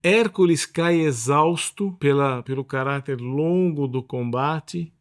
Hércules cai exausto pelo caráter longo do combate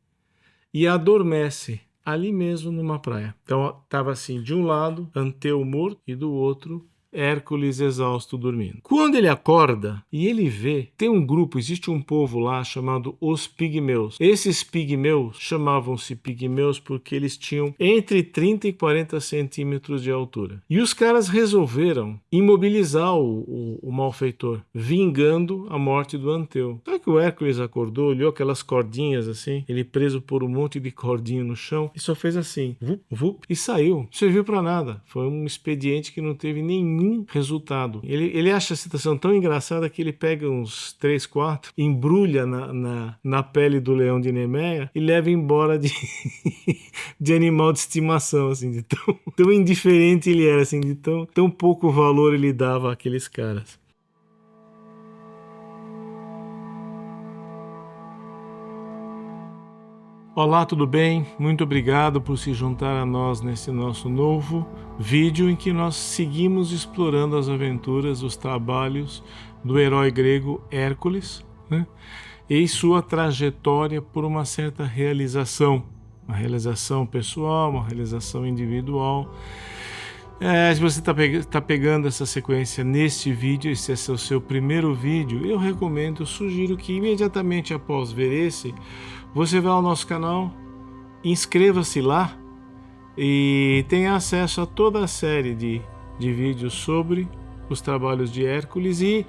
e adormece ali mesmo numa praia. Então estava assim, de um lado, Anteu morto e do outro, Hércules exausto dormindo. Quando ele acorda e ele vê, tem um grupo, existe um povo lá chamado os pigmeus. Esses pigmeus chamavam-se pigmeus porque eles tinham entre 30 e 40 centímetros de altura. E os caras resolveram imobilizar o malfeitor, vingando a morte do Anteu. Só que o Hércules acordou, olhou aquelas cordinhas assim, ele preso por um monte de cordinha no chão, e só fez assim, vup, vup, e saiu. Não serviu para nada. Foi um expediente que não teve nenhum resultado. Ele acha a situação tão engraçada que ele pega uns 3, 4, embrulha na pele do leão de Nemeia e leva embora de animal de estimação, assim, de tão indiferente ele era, assim, de tão pouco valor ele dava àqueles caras. Olá, tudo bem? Muito obrigado por se juntar a nós nesse nosso novo vídeo em que nós seguimos explorando as aventuras, os trabalhos do herói grego Hércules, né? E sua trajetória por uma certa realização, uma realização pessoal, uma realização individual. Se você está pegando essa sequência neste vídeo, esse é o seu primeiro vídeo, eu sugiro que imediatamente após ver esse, você vá ao nosso canal, inscreva-se lá e tenha acesso a toda a série de vídeos sobre os trabalhos de Hércules e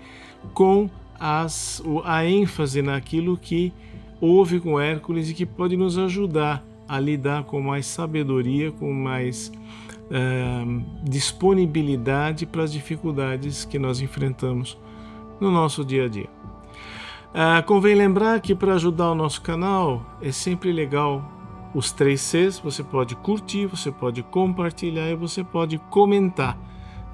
com a ênfase naquilo que houve com Hércules e que pode nos ajudar a lidar com mais sabedoria, com mais disponibilidade para as dificuldades que nós enfrentamos no nosso dia a dia. Convém lembrar que para ajudar o nosso canal é sempre legal os 3 Cs, você pode curtir, você pode compartilhar e você pode comentar.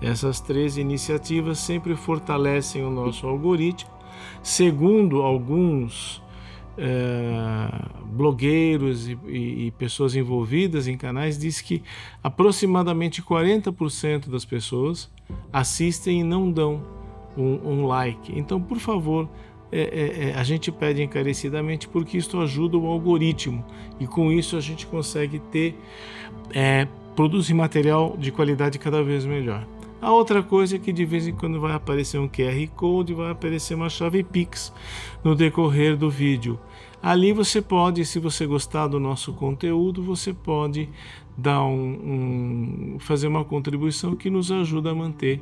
Essas 3 iniciativas sempre fortalecem o nosso algoritmo. Segundo alguns blogueiros e pessoas envolvidas em canais, diz que aproximadamente 40% das pessoas assistem e não dão um like. Então, por favor, a gente pede encarecidamente porque isso ajuda o algoritmo e com isso a gente consegue produzir material de qualidade cada vez melhor. A outra coisa é que de vez em quando vai aparecer um QR Code, vai aparecer uma chave Pix no decorrer do vídeo. Ali você pode, se você gostar do nosso conteúdo, você pode dar fazer uma contribuição que nos ajuda a manter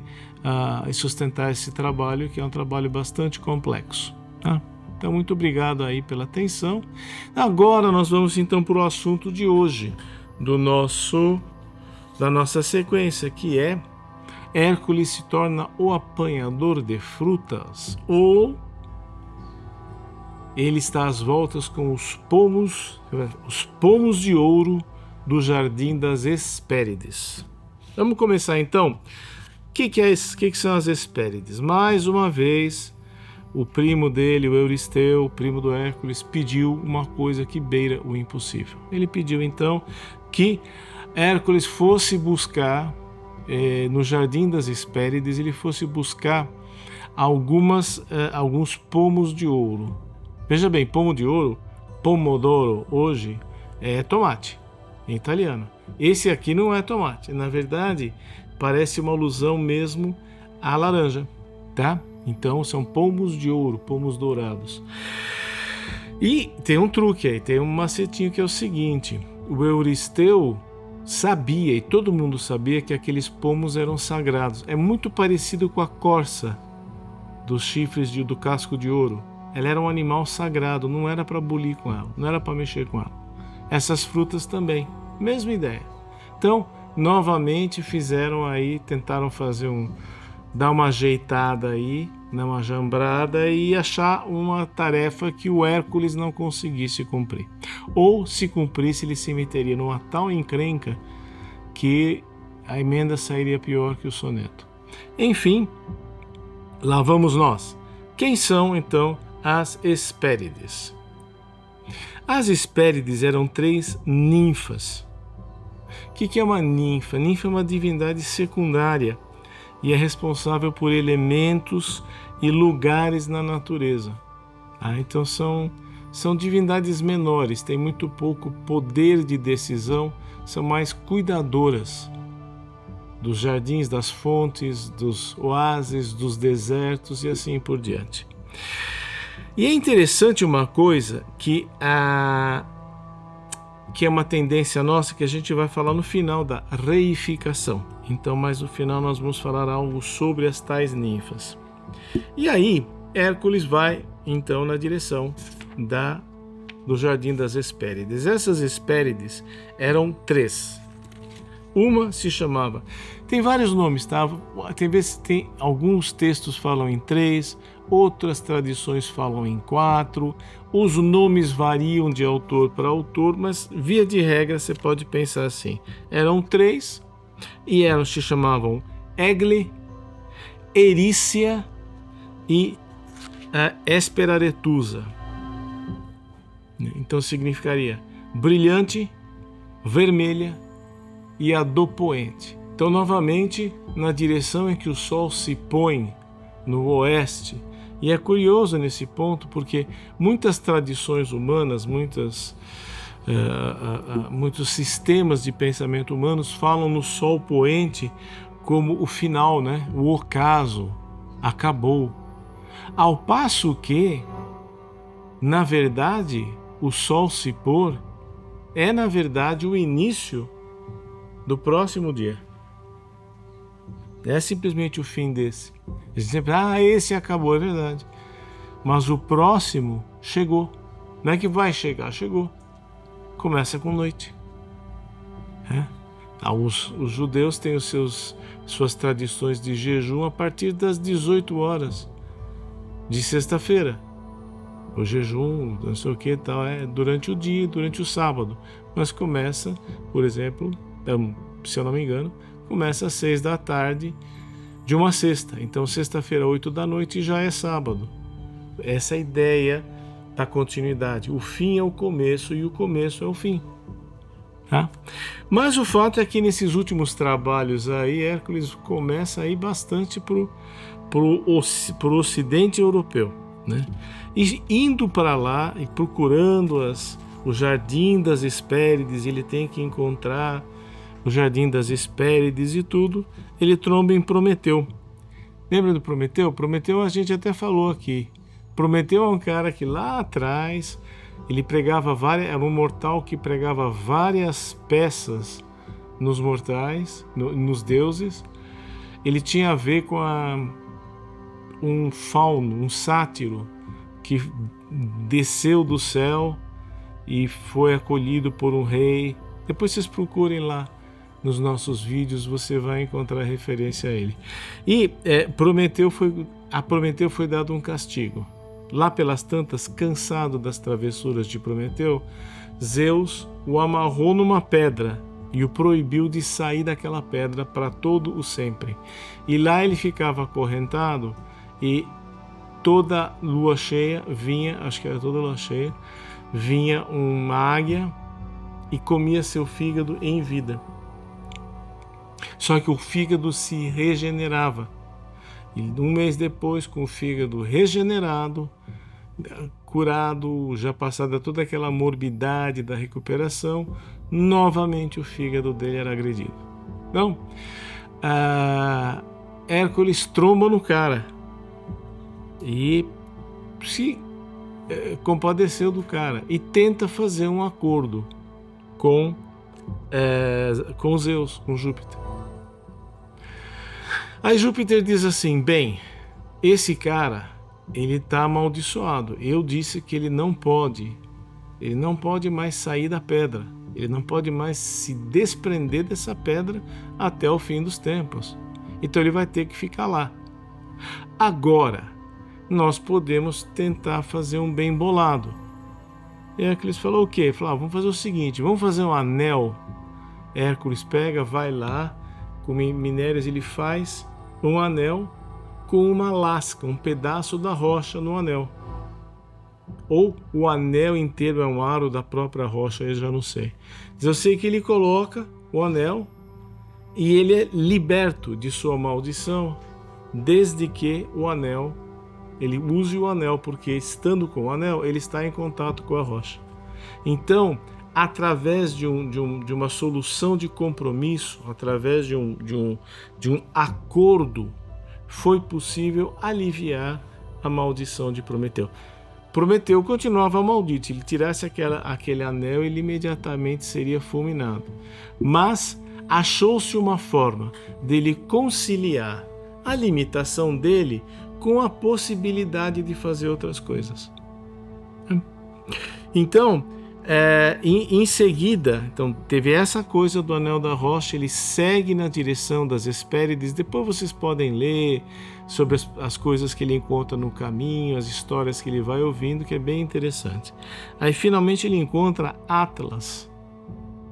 e sustentar esse trabalho, que é um trabalho bastante complexo. Tá? Então, muito obrigado aí pela atenção. Agora nós vamos então para o assunto de hoje, da nossa sequência, que é Hércules se torna o apanhador de frutas, ou ele está às voltas com os pomos de ouro do Jardim das Hespérides. Vamos começar então. O que são as Hespérides? Mais uma vez, o primo dele, o Euristeu, o primo do Hércules, pediu uma coisa que beira o impossível. Ele pediu então que Hércules fosse buscar no Jardim das Hespérides, ele fosse buscar alguns pomos de ouro. Veja bem, pomo de ouro, pomodoro, hoje é tomate, em italiano. Esse aqui não é tomate, na verdade parece uma alusão mesmo à laranja, tá? Então são pomos de ouro, pomos dourados. E tem um truque aí, tem um macetinho que é o seguinte: o Euristeu sabia, e todo mundo sabia, que aqueles pomos eram sagrados. É muito parecido com a corça dos chifres do casco de ouro. Ela era um animal sagrado, não era para bulir com ela, não era para mexer com ela. Essas frutas também, mesma ideia. Então, novamente tentaram dar uma ajeitada aí, uma jambrada e achar uma tarefa que o Hércules não conseguisse cumprir. Ou, se cumprisse, ele se meteria numa tal encrenca que a emenda sairia pior que o soneto. Enfim, lá vamos nós. Quem são, então, as Hespérides? As Hespérides eram 3 ninfas. O que é uma ninfa? Ninfa é uma divindade secundária e é responsável por elementos e lugares na natureza. Então são divindades menores, têm muito pouco poder de decisão, são mais cuidadoras dos jardins, das fontes, dos oásis, dos desertos e assim por diante. E é interessante uma coisa que é uma tendência nossa que a gente vai falar no final da reificação. Então, mais no final nós vamos falar algo sobre as tais ninfas. E aí, Hércules vai então na direção do Jardim das Hespérides. Essas Hespérides eram 3. Uma se chamava... Tem vários nomes, tá? Tem alguns textos falam em 3, outras tradições falam em 4. Os nomes variam de autor para autor, mas via de regra você pode pensar assim. Eram 3 e elas se chamavam Egle, Erícia e Esperaretusa. Então significaria brilhante, vermelha e a do poente. Então, novamente, na direção em que o sol se põe no oeste, e é curioso nesse ponto porque muitas tradições humanas, muitos sistemas de pensamento humanos falam no sol poente como o final, né? O ocaso, acabou. Ao passo que, na verdade, o sol se pôr é, na verdade, o início do próximo dia. É simplesmente o fim desse. A gente sempre, esse acabou, é verdade. Mas o próximo chegou. Não é que vai chegar, chegou. Começa com noite. Os judeus têm suas tradições de jejum a partir das 18 horas de sexta-feira. O jejum, não sei o que tal, é durante o dia, durante o sábado. Mas começa, por exemplo, se eu não me engano, começa às 6 da tarde de uma sexta. Então, sexta-feira, 8 da noite, já é sábado. Essa é a ideia da continuidade. O fim é o começo e o começo é o fim. Tá? Mas o fato é que nesses últimos trabalhos aí, Hércules começa a ir bastante pro ocidente europeu, né? E indo para lá e procurando o Jardim das Hespérides, ele tem que encontrar o Jardim das Hespérides e tudo, ele tromba em Prometeu. Lembra do Prometeu? Prometeu a gente até falou aqui. Prometeu é um cara que lá atrás ele pregava era um mortal que pregava várias peças nos mortais, nos deuses. Ele tinha a ver com um fauno, um sátiro que desceu do céu e foi acolhido por um rei. Depois vocês procurem lá nos nossos vídeos, você vai encontrar referência a ele. E Prometeu foi dado um castigo. Lá pelas tantas, cansado das travessuras de Prometeu, Zeus o amarrou numa pedra e o proibiu de sair daquela pedra para todo o sempre. E lá ele ficava acorrentado e toda lua cheia vinha, acho que era toda lua cheia, vinha uma águia e comia seu fígado em vida. Só que o fígado se regenerava. E um mês depois, com o fígado regenerado, curado, já passada toda aquela morbidade da recuperação, novamente o fígado dele era agredido. Então, Hércules tromba no cara e se compadeceu do cara e tenta fazer um acordo com Zeus, com Júpiter. Aí Júpiter diz assim: bem, esse cara, ele está amaldiçoado. Eu disse que ele não pode mais sair da pedra. Ele não pode mais se desprender dessa pedra até o fim dos tempos. Então ele vai ter que ficar lá. Agora, nós podemos tentar fazer um bem bolado. E Hércules falou o quê? Falou, vamos fazer o seguinte, vamos fazer um anel. Hércules pega, vai lá, com minérios ele faz um anel com uma lasca, um pedaço da rocha no anel. Ou o anel inteiro é um aro da própria rocha, eu já não sei. Mas eu sei que ele coloca o anel e ele é liberto de sua maldição desde que o anel ele use o anel, porque estando com o anel, ele está em contato com a rocha. Então, através de uma solução de compromisso, através de um acordo, foi possível aliviar a maldição de Prometeu. Prometeu continuava maldito, ele tirasse aquele anel, ele imediatamente seria fulminado. Mas achou-se uma forma dele conciliar a limitação dele com a possibilidade de fazer outras coisas. Então, em seguida, então, teve essa coisa do anel da rocha, ele segue na direção das Hespérides. Depois vocês podem ler sobre as coisas que ele encontra no caminho, as histórias que ele vai ouvindo, que é bem interessante. Aí finalmente ele encontra Atlas,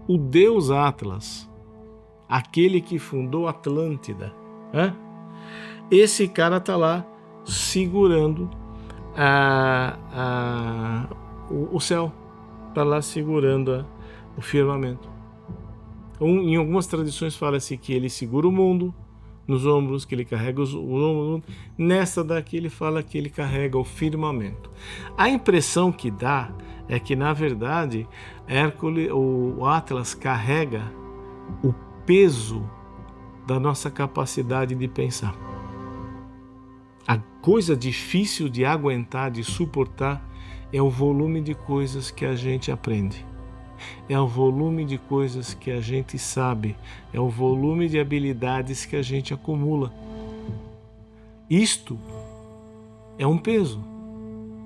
o deus Atlas, aquele que fundou Atlântida. Esse cara está lá segurando o céu, está lá segurando o firmamento. Em algumas tradições fala-se que ele segura o mundo nos ombros, que ele carrega os ombros. Nessa daqui ele fala que ele carrega o firmamento. A impressão que dá é que, na verdade, o Atlas carrega o peso da nossa capacidade de pensar. A coisa difícil de aguentar, de suportar, é o volume de coisas que a gente aprende. É o volume de coisas que a gente sabe. É o volume de habilidades que a gente acumula. Isto é um peso.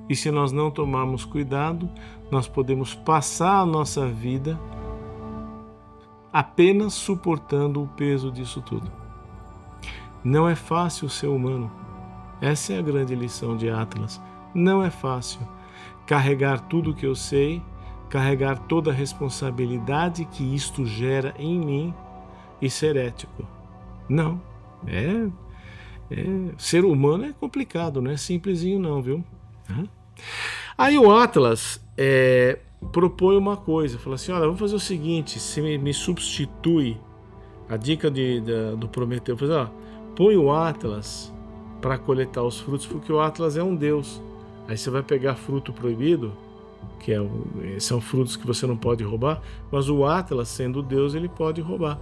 E se nós não tomarmos cuidado, nós podemos passar a nossa vida apenas suportando o peso disso tudo. Não é fácil ser humano. Essa é a grande lição de Atlas. Não é fácil carregar tudo o que eu sei, carregar toda a responsabilidade que isto gera em mim e ser ético. Não. Ser humano é complicado, não é simplesinho não, viu? Aí o Atlas propõe uma coisa, fala assim, olha, vamos fazer o seguinte, se me substitui a dica do Prometeu, põe o Atlas para coletar os frutos, porque o Atlas é um deus. Aí você vai pegar fruto proibido, que são frutos que você não pode roubar, mas o Atlas, sendo Deus, ele pode roubar.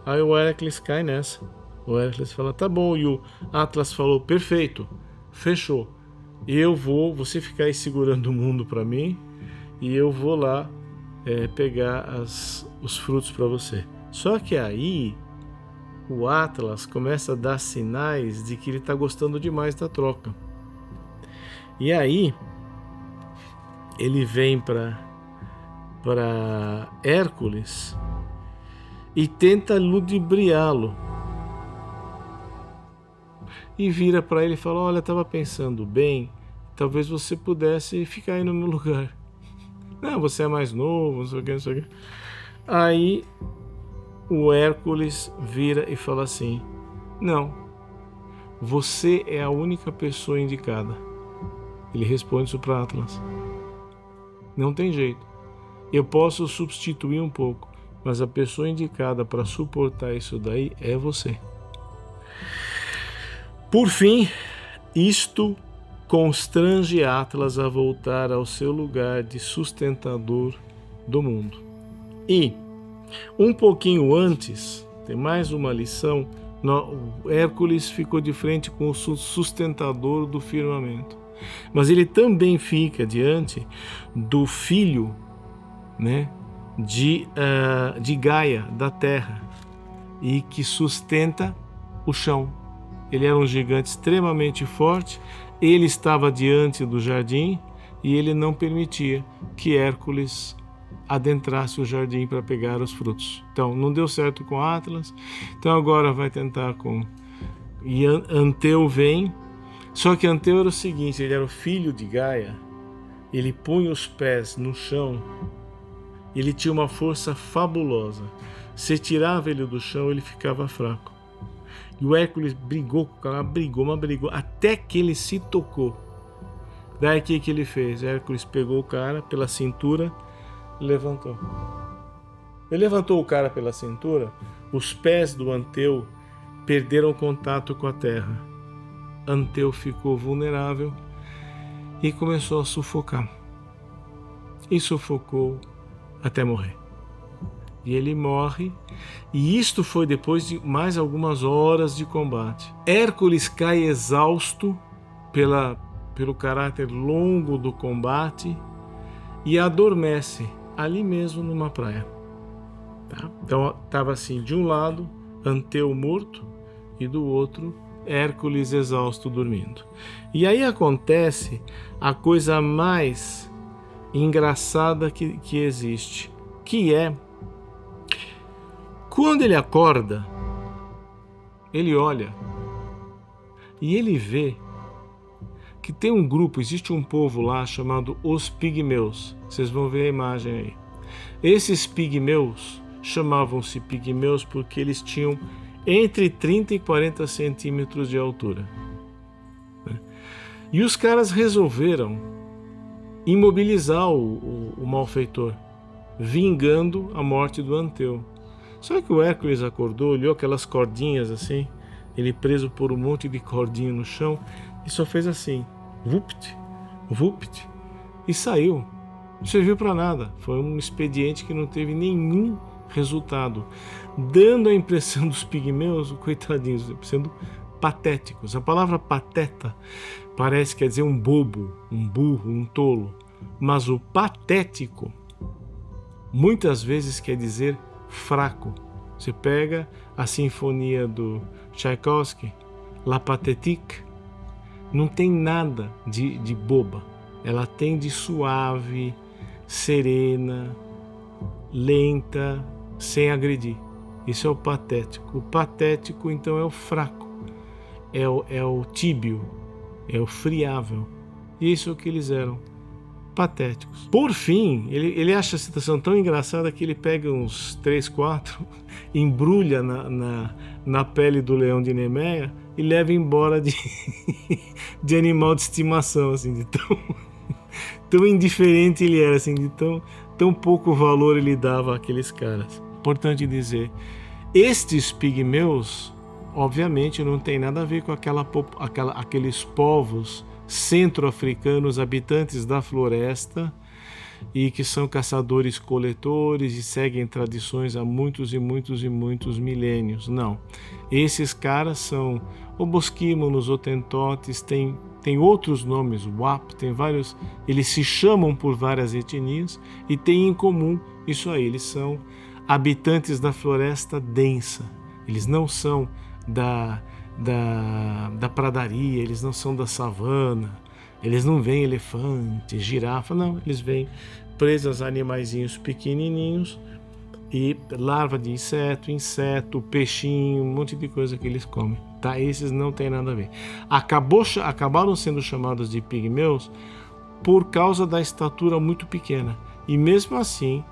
Aí o Hércules cai nessa. O Hércules fala, tá bom, e o Atlas falou, perfeito, fechou. Você ficar aí segurando o mundo para mim, e eu vou lá pegar os frutos para você. Só que aí o Atlas começa a dar sinais de que ele está gostando demais da troca. E aí ele vem para Hércules e tenta ludibriá-lo. E vira para ele e fala, olha, estava pensando bem, talvez você pudesse ficar aí no meu lugar. Não, você é mais novo, não sei o que, não sei o que. Aí o Hércules vira e fala assim, não, você é a única pessoa indicada. Ele responde isso para Atlas. Não tem jeito. Eu posso substituir um pouco, mas a pessoa indicada para suportar isso daí é você. Por fim, isto constrange Atlas a voltar ao seu lugar de sustentador do mundo. E, um pouquinho antes, tem mais uma lição, Hércules ficou de frente com o sustentador do firmamento. Mas ele também fica diante do filho, né, de Gaia, da terra, e que sustenta o chão. Ele era um gigante extremamente forte, ele estava diante do jardim e ele não permitia que Hércules adentrasse o jardim para pegar os frutos. Então, não deu certo com Atlas, então agora vai tentar com... E Anteu vem. Só que Anteu era o seguinte, ele era o filho de Gaia, ele punha os pés no chão, ele tinha uma força fabulosa. Se tirava ele do chão, ele ficava fraco. E o Hércules brigou com o cara, brigou, até que ele se tocou. Daí o que ele fez? Hércules pegou o cara pela cintura e levantou. Ele levantou o cara pela cintura, os pés do Anteu perderam contato com a terra. Anteu ficou vulnerável e começou a sufocar. E sufocou até morrer. E ele morre, e isto foi depois de mais algumas horas de combate. Hércules cai exausto pelo caráter longo do combate e adormece ali mesmo numa praia. Tá? Então estava assim, de um lado Anteu morto e do outro Hércules exausto dormindo. E aí acontece a coisa mais engraçada que existe, que é quando ele acorda, ele olha e ele vê que tem um grupo, existe um povo lá chamado os pigmeus. Vocês vão ver a imagem aí. Esses pigmeus chamavam-se pigmeus porque eles tinham entre 30 e 40 centímetros de altura. E os caras resolveram imobilizar o malfeitor, vingando a morte do Anteu. Só que o Hércules acordou, olhou aquelas cordinhas assim, ele preso por um monte de cordinha no chão, e só fez assim, vupt, vupt, e saiu. Não serviu para nada, foi um expediente que não teve nenhum resultado, dando a impressão dos pigmeus, coitadinhos, sendo patéticos. A palavra pateta parece quer dizer um bobo, um burro, um tolo, mas o patético muitas vezes quer dizer fraco. Você pega a sinfonia do Tchaikovsky, La Pathétique, não tem nada de boba, ela tem de suave, serena, lenta, sem agredir. Isso é o patético. O patético, então, é o fraco, é o tíbio, é o friável. E isso é o que eles eram, patéticos. Por fim, ele acha a situação tão engraçada que ele pega uns 3, 4, embrulha na pele do leão de Nemeia e leva embora de animal de estimação, assim, de tão indiferente ele era, assim, de tão pouco valor ele dava àqueles caras. Importante dizer, estes pigmeus, obviamente, não tem nada a ver com aqueles povos centro-africanos, habitantes da floresta, e que são caçadores-coletores e seguem tradições há muitos e muitos e muitos milênios. Não. Esses caras são obosquímonos, hotentotes, tem outros nomes, Wap, tem vários, eles se chamam por várias etnias e têm em comum isso aí, eles são habitantes da floresta densa, eles não são da pradaria, eles não são da savana, eles não veem elefante, girafa, não, eles veem presas animaizinhos pequenininhos e larva de inseto, peixinho, um monte de coisa que eles comem, tá? Esses não tem nada a ver. Acabaram sendo chamados de pigmeus por causa da estatura muito pequena, e mesmo assim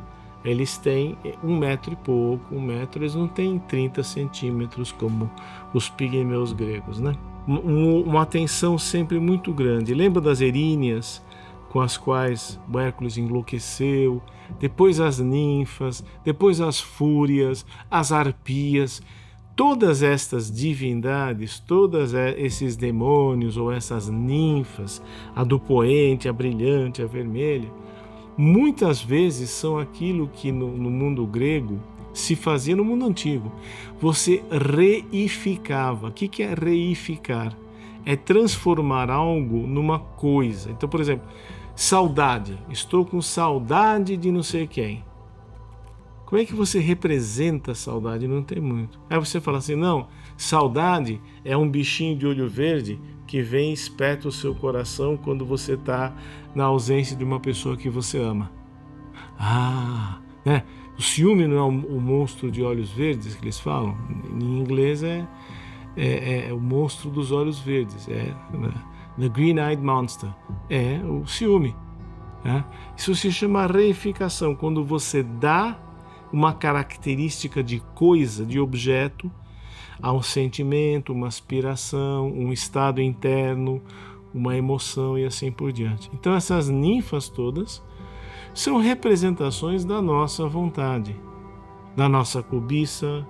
eles têm 1 metro e pouco, 1 metro, eles não têm 30 centímetros como os pigmeus gregos, né? Uma atenção sempre muito grande. Lembra das eríneas com as quais o Hércules enlouqueceu? Depois as ninfas, depois as fúrias, as arpias. Todas estas divindades, todos esses demônios ou essas ninfas, a do poente, a brilhante, a vermelha, muitas vezes são aquilo que no mundo grego se fazia no mundo antigo. Você reificava. O que é reificar? É transformar algo numa coisa. Então, por exemplo, saudade. Estou com saudade de não sei quem. Como é que você representa a saudade? Não tem muito. Aí você fala assim, não, saudade é um bichinho de olho verde que vem e espeta o seu coração quando você está na ausência de uma pessoa que você ama. Né? O ciúme não é o monstro de olhos verdes que eles falam? Em inglês é o monstro dos olhos verdes, the green-eyed monster, é o ciúme. Né? Isso se chama reificação, quando você dá uma característica de coisa, de objeto, a um sentimento, uma aspiração, um estado interno, uma emoção e assim por diante. Então essas ninfas todas são representações da nossa vontade, da nossa cobiça,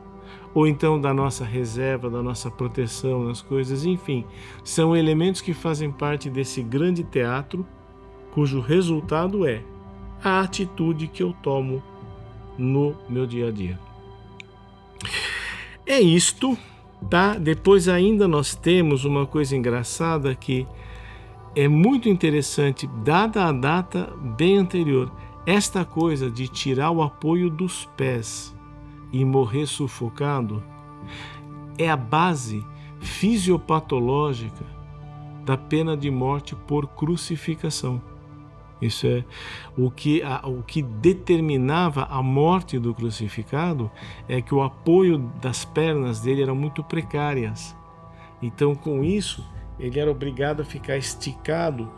ou então da nossa reserva, da nossa proteção nas coisas, enfim, são elementos que fazem parte desse grande teatro, cujo resultado é a atitude que eu tomo no meu dia a dia. É isto, tá? Depois ainda nós temos uma coisa engraçada que é muito interessante, dada a data bem anterior. Esta coisa de tirar o apoio dos pés e morrer sufocado é a base fisiopatológica da pena de morte por crucificação. Isso é o que determinava a morte do crucificado, é que o apoio das pernas dele eram muito precárias. Então, com isso, ele era obrigado a ficar esticado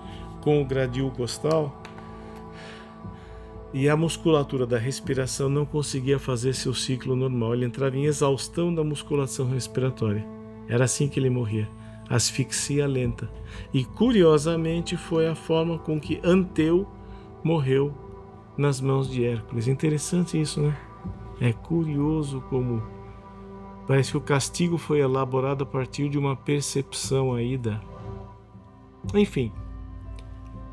com o gradil costal e a musculatura da respiração não conseguia fazer seu ciclo normal. Ele entrava em exaustão da musculação respiratória. Era assim que ele morria. Asfixia lenta. E curiosamente foi a forma com que Anteu morreu nas mãos de Hércules. Interessante isso, né? É curioso como parece que o castigo foi elaborado a partir de uma percepção aí da... Enfim,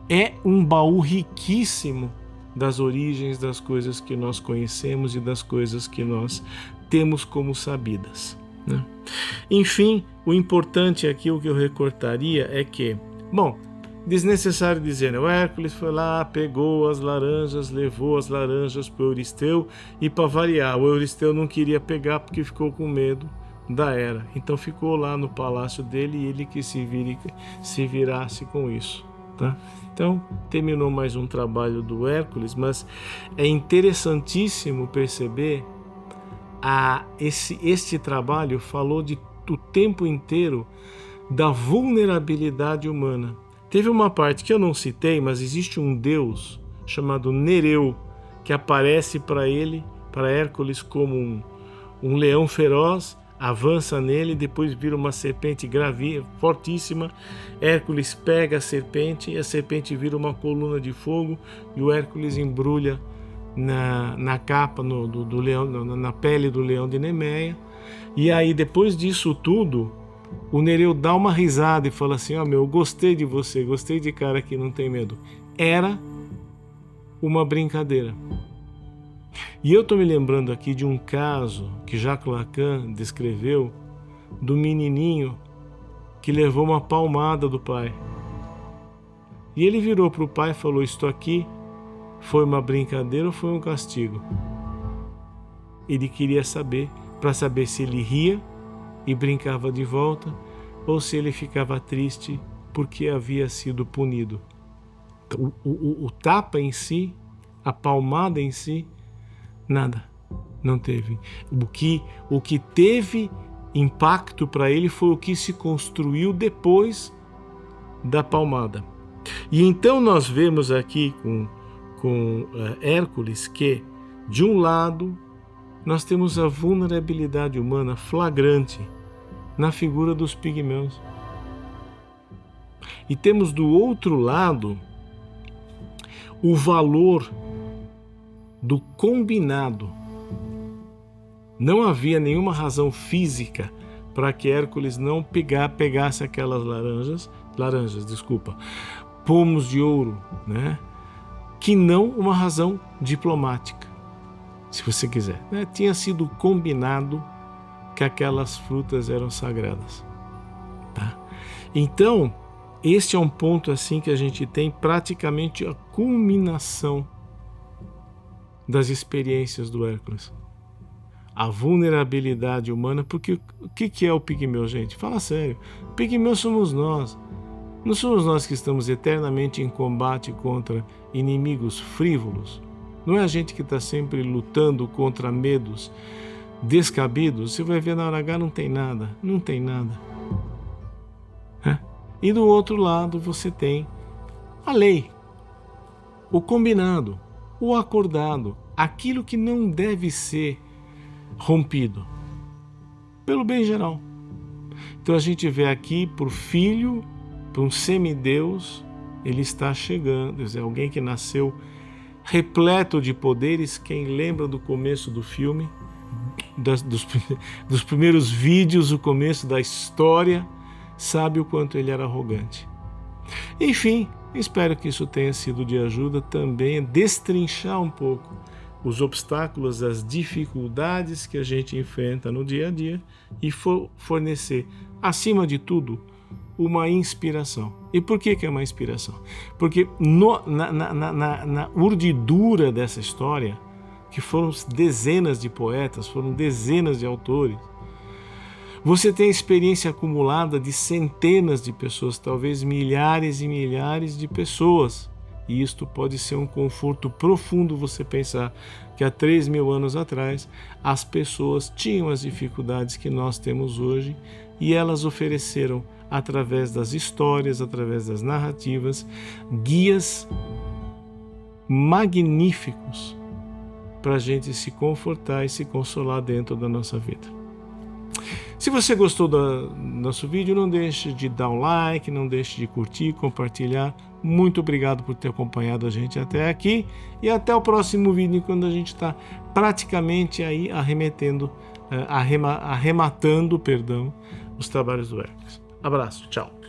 é um baú riquíssimo das origens das coisas que nós conhecemos e das coisas que nós temos como sabidas, né? Enfim, o importante aqui, o que eu recortaria é que, bom, desnecessário dizer, né? O Hércules foi lá, pegou as laranjas, levou as laranjas para o Euristeu e, para variar, o Euristeu não queria pegar porque ficou com medo da Hera. Então ficou lá no palácio dele e ele que se virasse com isso, tá? Então terminou mais um trabalho do Hércules, mas é interessantíssimo perceber este trabalho falou o tempo inteiro da vulnerabilidade humana. Teve uma parte que eu não citei, mas existe um deus chamado Nereu, que aparece para Hércules, como um leão feroz, avança nele, depois vira uma serpente fortíssima. Hércules pega a serpente e a serpente vira uma coluna de fogo e o Hércules embrulha na capa do leão, na pele do leão de Nemeia. E aí, depois disso tudo, o Nereu dá uma risada e fala assim: ó, eu gostei de você, gostei de cara que não tem medo. Era uma brincadeira. E eu estou me lembrando aqui de um caso que Jacques Lacan descreveu, do menininho que levou uma palmada do pai. E ele virou para o pai e falou: isto aqui foi uma brincadeira ou foi um castigo? Ele queria saber, para saber se ele ria e brincava de volta ou se ele ficava triste porque havia sido punido. O tapa em si, a palmada em si, nada, não teve. O que teve impacto para ele foi o que se construiu depois da palmada. E então nós vemos aqui com Hércules que, de um lado, nós temos a vulnerabilidade humana flagrante na figura dos pigmeus. E temos do outro lado o valor do combinado. Não havia nenhuma razão física para que Hércules não pegasse aquelas pomos de ouro, né? Que não uma razão diplomática, se você quiser, né? Tinha sido combinado que aquelas frutas eram sagradas, tá? Então, este é um ponto assim que a gente tem praticamente a culminação das experiências do Hércules. A vulnerabilidade humana, porque o que é o pigmeu, gente? Fala sério, o pigmeu somos nós. Não somos nós que estamos eternamente em combate contra inimigos frívolos? Não é a gente que está sempre lutando contra medos descabidos? Você vai ver na hora H, não tem nada. É? E do outro lado você tem a lei, o combinado, o acordado, aquilo que não deve ser rompido, pelo bem geral. Então a gente vê aqui por filho, para um semideus, ele está chegando, quer dizer, alguém que nasceu repleto de poderes. Quem lembra do começo do filme, dos primeiros vídeos, o começo da história, sabe o quanto ele era arrogante. Enfim, espero que isso tenha sido de ajuda também a destrinchar um pouco os obstáculos, as dificuldades que a gente enfrenta no dia a dia e fornecer, acima de tudo, uma inspiração. E por que é uma inspiração? Porque na urdidura dessa história, que foram dezenas de poetas, foram dezenas de autores, você tem a experiência acumulada de centenas de pessoas, talvez milhares e milhares de pessoas. E isto pode ser um conforto profundo você pensar que há 3.000 anos atrás as pessoas tinham as dificuldades que nós temos hoje e elas ofereceram, através das histórias, através das narrativas, guias magníficos para a gente se confortar e se consolar dentro da nossa vida. Se você gostou do nosso vídeo, não deixe de dar um like, não deixe de curtir, compartilhar. Muito obrigado por ter acompanhado a gente até aqui e até o próximo vídeo, quando a gente está praticamente aí arrematando os trabalhos do Hércules. Abraço, tchau.